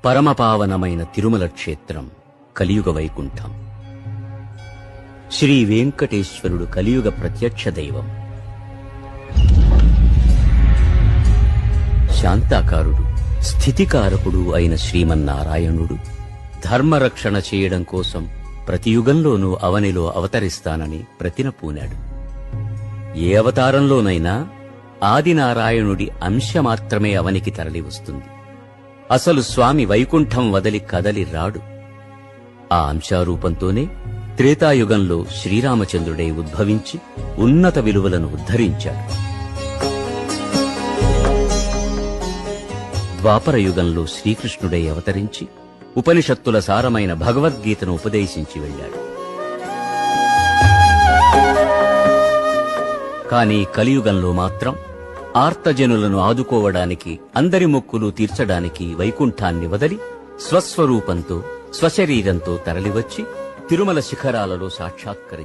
పరమపావనమైన తిరుమల క్షేత్రం కలియుగ వైకుంఠం. శ్రీ వెంకటేశ్వరుడు కలియుగ ప్రత్యక్ష దైవం. శాంతాకారుడు, స్థితికారకుడు అయిన శ్రీమన్నారాయణుడు ధర్మరక్షణ చేయడం కోసం ప్రతి యుగంలోనూ అవనిలో అవతరిస్తానని ప్రతిన పూనాడు. ఏ అవతారంలోనైనా ఆదినారాయణుడి అంశ మాత్రమే అవనికి తరలి వస్తుంది. అసలు స్వామి వైకుంఠం వదలి కదలి రాడు. ఆ అంశారూపంతోనే త్రేతాయుగంలో శ్రీరామచంద్రుడై ఉద్భవించి ఉన్నత విలువలను ఉద్ధరించాడు. ద్వాపర యుగంలో శ్రీకృష్ణుడై అవతరించి ఉపనిషత్తుల సారమైన భగవద్గీతను ఉపదేశించి వెళ్ళాడు. కానీ కలియుగంలో మాత్రం ఆర్తజనులను ఆదుకోవడానికి, అందరి మొక్కులు తీర్చడానికి వైకుంఠాన్ని వదలి స్వస్వరూపంతో, స్వశరీరంతో తరలివచ్చి తిరుమల శిఖరాలలో సాక్షాత్కరించాడు.